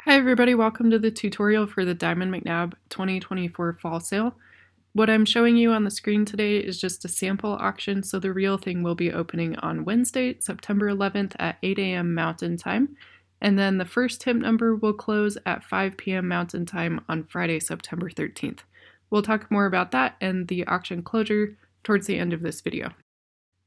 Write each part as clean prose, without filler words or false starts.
Hi everybody, welcome to the tutorial for the Diamond-McNabb 2024 fall sale. What I'm showing you on the screen today is just a sample auction, so the real thing will be opening on Wednesday, September 11th at 8 a.m. Mountain Time, and then the first tip number will close at 5 p.m. Mountain Time on Friday, September 13th. We'll talk more about that and the auction closure towards the end of this video.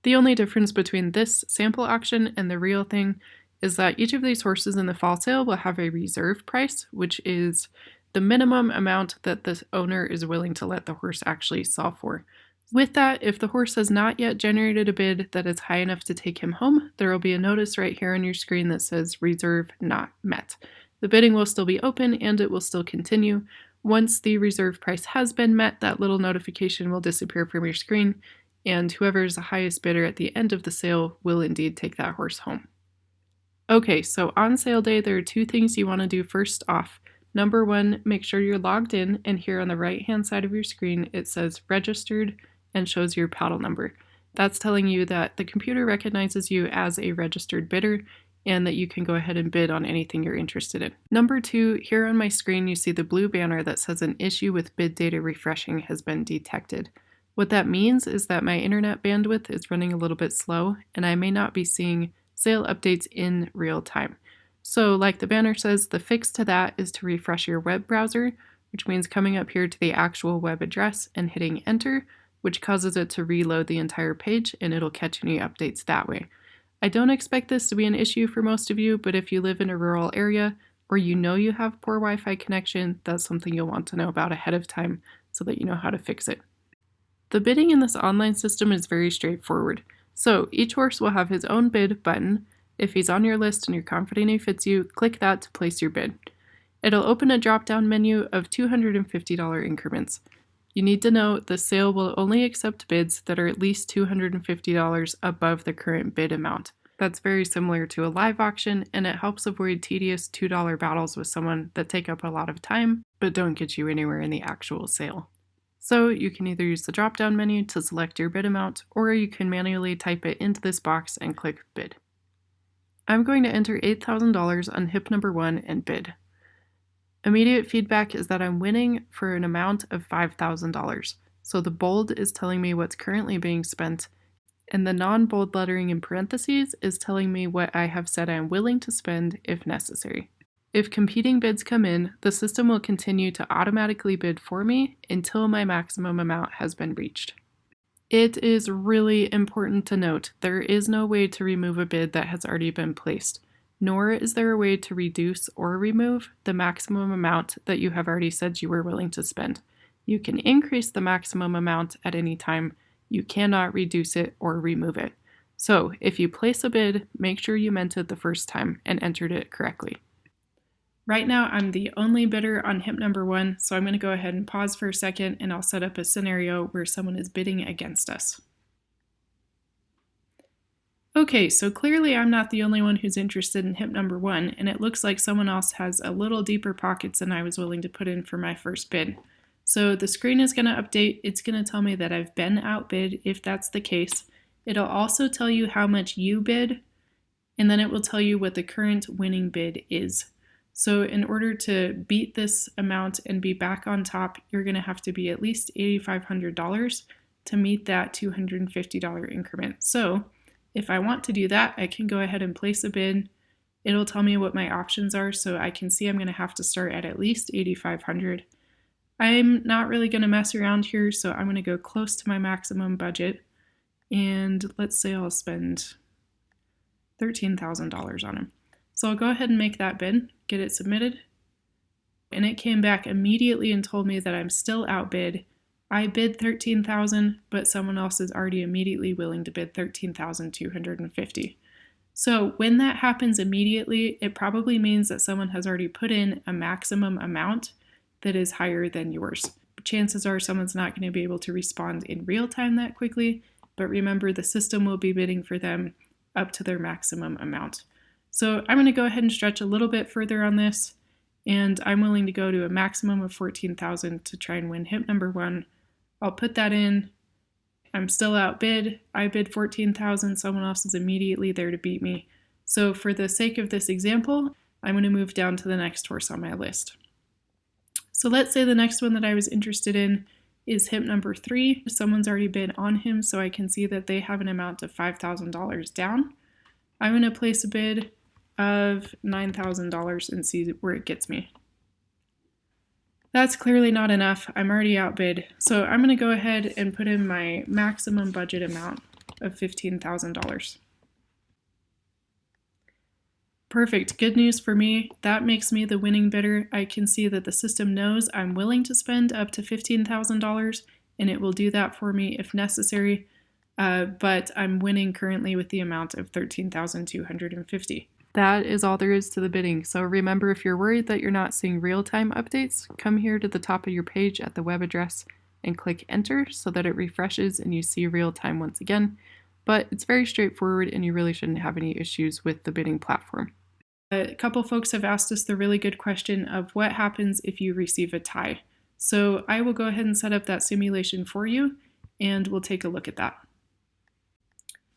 The only difference between this sample auction and the real thing is that each of these horses in the fall sale will have a reserve price, which is the minimum amount that the owner is willing to let the horse actually sell for. With that, if the horse has not yet generated a bid that is high enough to take him home, there will be a notice right here on your screen that says reserve not met. The bidding will still be open and it will still continue. Once the reserve price has been met, that little notification will disappear from your screen, and whoever is the highest bidder at the end of the sale will indeed take that horse home. Okay, so on sale day, there are two things you want to do first off. Number one, make sure you're logged in, and here on the right-hand side of your screen, it says registered and shows your paddle number. That's telling you that the computer recognizes you as a registered bidder and that you can go ahead and bid on anything you're interested in. Number two, here on my screen, you see the blue banner that says an issue with bid data refreshing has been detected. What that means is that my internet bandwidth is running a little bit slow, and I may not be seeing sale updates in real time. So like the banner says, the fix to that is to refresh your web browser, which means coming up here to the actual web address and hitting enter, which causes it to reload the entire page and it'll catch any updates that way. I don't expect this to be an issue for most of you, but if you live in a rural area or you know you have poor Wi-Fi connection, that's something you'll want to know about ahead of time so that you know how to fix it. The bidding in this online system is very straightforward. So each horse will have his own bid button. If he's on your list and you're confident he fits you, click that to place your bid. It'll open a drop-down menu of $250 increments. You need to know the sale will only accept bids that are at least $250 above the current bid amount. That's very similar to a live auction, and it helps avoid tedious $2 battles with someone that take up a lot of time but don't get you anywhere in the actual sale. So you can either use the drop-down menu to select your bid amount, or you can manually type it into this box and click bid. I'm going to enter $8,000 on hip number 1 and bid. Immediate feedback is that I'm winning for an amount of $5,000. So the bold is telling me what's currently being spent, and the non-bold lettering in parentheses is telling me what I have said I'm willing to spend if necessary. If competing bids come in, the system will continue to automatically bid for me until my maximum amount has been reached. It is really important to note there is no way to remove a bid that has already been placed, nor is there a way to reduce or remove the maximum amount that you have already said you were willing to spend. You can increase the maximum amount at any time. You cannot reduce it or remove it. So if you place a bid, make sure you meant it the first time and entered it correctly. Right now, I'm the only bidder on hip number 1, so I'm going to go ahead and pause for a second and I'll set up a scenario where someone is bidding against us. Okay, so clearly I'm not the only one who's interested in hip number 1, and it looks like someone else has a little deeper pockets than I was willing to put in for my first bid. So the screen is going to update. It's going to tell me that I've been outbid if that's the case. It'll also tell you how much you bid, and then it will tell you what the current winning bid is. So in order to beat this amount and be back on top, you're going to have to be at least $8,500 to meet that $250 increment. So if I want to do that, I can go ahead and place a bid. It'll tell me what my options are, so I can see I'm going to have to start at least $8,500. I'm not really going to mess around here, so I'm going to go close to my maximum budget. And let's say I'll spend $13,000 on him. So I'll go ahead and make that bid, get it submitted, and it came back immediately and told me that I'm still outbid. I bid $13,000, but someone else is already immediately willing to bid $13,250. So when that happens immediately, it probably means that someone has already put in a maximum amount that is higher than yours. Chances are someone's not going to be able to respond in real time that quickly, but remember the system will be bidding for them up to their maximum amount. So I'm going to go ahead and stretch a little bit further on this, and I'm willing to go to a maximum of $14,000 to try and win hip number 1. I'll put that in. I'm still outbid. I bid $14,000. Someone else is immediately there to beat me. So for the sake of this example, I'm going to move down to the next horse on my list. So let's say the next one that I was interested in is hip number 3. Someone's already bid on him, so I can see that they have an amount of $5,000 down. I'm going to place a bid of $9,000 and see where it gets me. That's clearly not enough. I'm already outbid. So I'm going to go ahead and put in my maximum budget amount of $15,000. Perfect. Good news for me. That makes me the winning bidder. I can see that the system knows I'm willing to spend up to $15,000, and it will do that for me if necessary. But I'm winning currently with the amount of $13,250. That is all there is to the bidding. So remember, if you're worried that you're not seeing real-time updates, come here to the top of your page at the web address and click enter so that it refreshes and you see real-time once again. But it's very straightforward and you really shouldn't have any issues with the bidding platform. A couple folks have asked us the really good question of what happens if you receive a tie. So I will go ahead and set up that simulation for you and we'll take a look at that.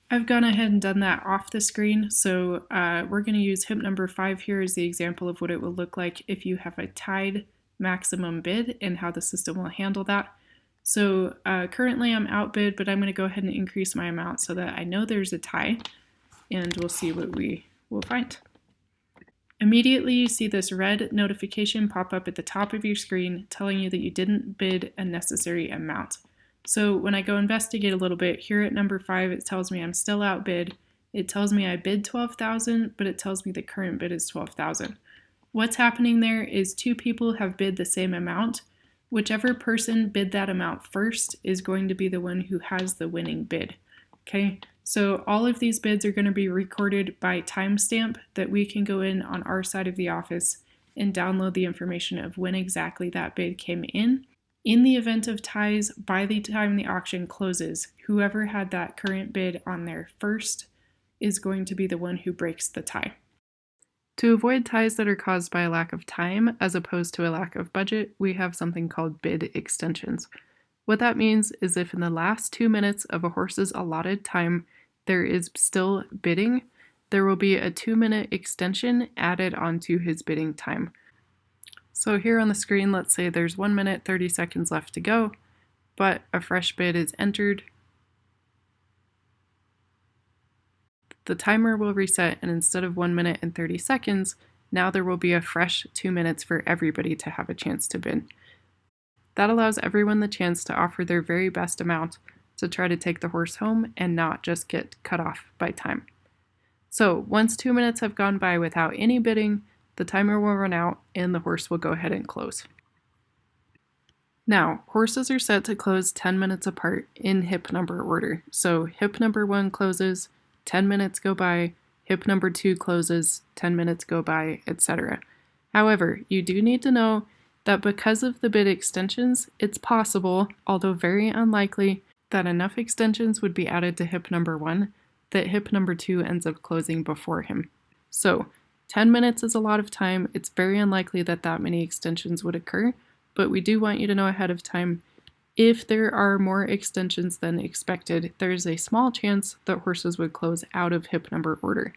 I've gone ahead and done that off the screen, so we're going to use hip number 5 here as the example of what it will look like if you have a tied maximum bid and how the system will handle that. So currently I'm outbid, but I'm going to go ahead and increase my amount so that I know there's a tie, and we'll see what we will find. Immediately you see this red notification pop up at the top of your screen telling you that you didn't bid a necessary amount. So when I go investigate a little bit, here at number 5, it tells me I'm still outbid. It tells me I bid $12,000, but it tells me the current bid is $12,000. What's happening there is 2 people have bid the same amount. Whichever person bid that amount first is going to be the one who has the winning bid. Okay, so all of these bids are going to be recorded by timestamp that we can go in on our side of the office and download the information of when exactly that bid came in. In the event of ties, by the time the auction closes, whoever had that current bid on there first is going to be the one who breaks the tie. To avoid ties that are caused by a lack of time as opposed to a lack of budget, we have something called bid extensions. What that means is if in the last 2 minutes of a horse's allotted time there is still bidding, there will be a 2-minute extension added onto his bidding time. So here on the screen, let's say there's 1 minute 30 seconds left to go, but a fresh bid is entered. The timer will reset, and instead of 1 minute and 30 seconds, now there will be a fresh 2 minutes for everybody to have a chance to bid. That allows everyone the chance to offer their very best amount to try to take the horse home and not just get cut off by time. So once 2 minutes have gone by without any bidding, the timer will run out and the horse will go ahead and close. Now, horses are set to close 10 minutes apart in hip number order. So hip number 1 closes, 10 minutes go by, hip number 2 closes, 10 minutes go by, etc. However, you do need to know that because of the bid extensions, it's possible, although very unlikely, that enough extensions would be added to hip number 1 that hip number 2 ends up closing before him. So 10 minutes is a lot of time. It's very unlikely that that many extensions would occur, but we do want you to know ahead of time if there are more extensions than expected, there is a small chance that horses would close out of hip number order.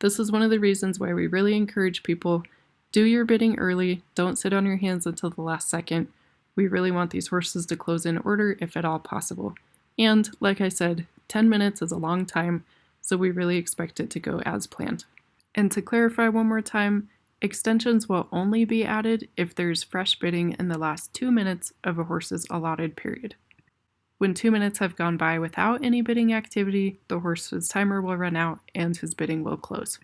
This is one of the reasons why we really encourage people, do your bidding early, don't sit on your hands until the last second. We really want these horses to close in order if at all possible. And like I said, 10 minutes is a long time, so we really expect it to go as planned. And to clarify one more time, extensions will only be added if there's fresh bidding in the last 2 minutes of a horse's allotted period. When 2 minutes have gone by without any bidding activity, the horse's timer will run out and his bidding will close.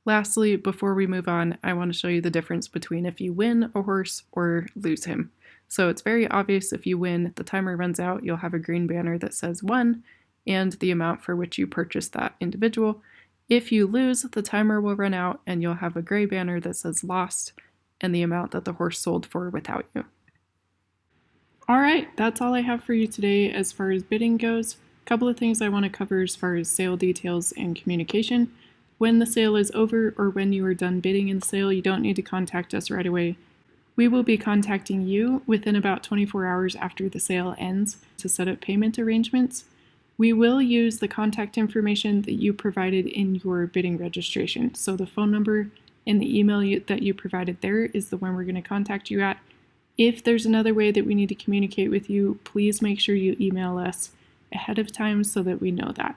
Lastly, before we move on, I want to show you the difference between if you win a horse or lose him. So it's very obvious if you win, the timer runs out, you'll have a green banner that says won and the amount for which you purchased that individual. If you lose, the timer will run out and you'll have a gray banner that says lost and the amount that the horse sold for without you. All right, that's all I have for you today as far as bidding goes. A couple of things I want to cover as far as sale details and communication. When the sale is over or when you are done bidding in the sale, you don't need to contact us right away. We will be contacting you within about 24 hours after the sale ends to set up payment arrangements. We will use the contact information that you provided in your bidding registration. So the phone number and the email that you provided there is the one we're going to contact you at. If there's another way that we need to communicate with you, please make sure you email us ahead of time so that we know that.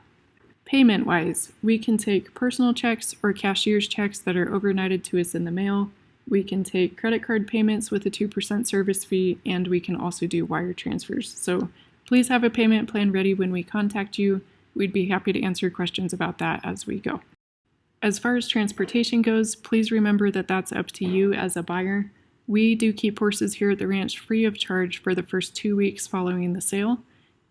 Payment-wise, we can take personal checks or cashier's checks that are overnighted to us in the mail. We can take credit card payments with a 2% service fee, and we can also do wire transfers. So please have a payment plan ready when we contact you. We'd be happy to answer questions about that as we go. As far as transportation goes, please remember that that's up to you as a buyer. We do keep horses here at the ranch free of charge for the first 2 weeks following the sale.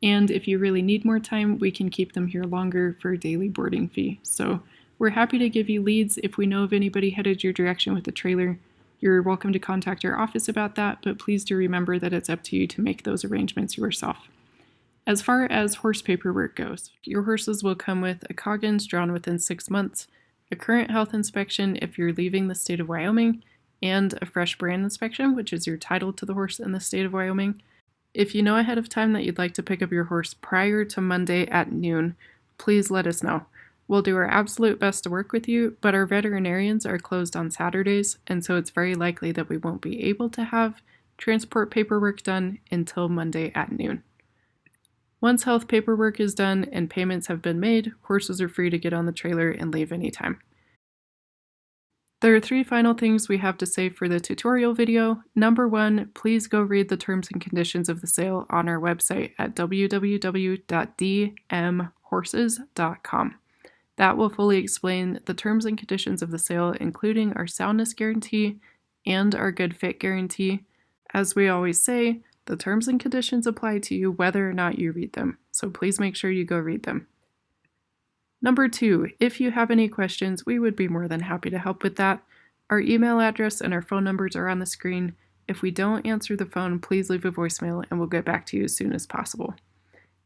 And if you really need more time, we can keep them here longer for a daily boarding fee. So we're happy to give you leads if we know of anybody headed your direction with a trailer. You're welcome to contact our office about that, but please do remember that it's up to you to make those arrangements yourself. As far as horse paperwork goes, your horses will come with a Coggins drawn within 6 months, a current health inspection if you're leaving the state of Wyoming, and a fresh brand inspection, which is your title to the horse in the state of Wyoming. If you know ahead of time that you'd like to pick up your horse prior to Monday at noon, please let us know. We'll do our absolute best to work with you, but our veterinarians are closed on Saturdays, and so it's very likely that we won't be able to have transport paperwork done until Monday at noon. Once health paperwork is done and payments have been made, horses are free to get on the trailer and leave anytime. There are 3 final things we have to say for the tutorial video. Number 1, please go read the terms and conditions of the sale on our website at www.dmhorses.com. That will fully explain the terms and conditions of the sale, including our soundness guarantee and our good fit guarantee. As we always say, the terms and conditions apply to you whether or not you read them, so please make sure you go read them. Number 2, if you have any questions, we would be more than happy to help with that. Our email address and our phone numbers are on the screen. If we don't answer the phone, please leave a voicemail and we'll get back to you as soon as possible.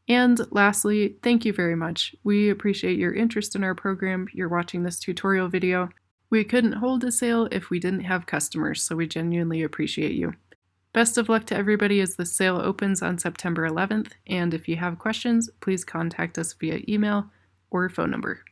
And lastly, thank you very much. We appreciate your interest in our program. You're watching this tutorial video. We couldn't hold a sale if we didn't have customers, so we genuinely appreciate you. Best of luck to everybody as the sale opens on September 11th, and if you have questions, please contact us via email or phone number.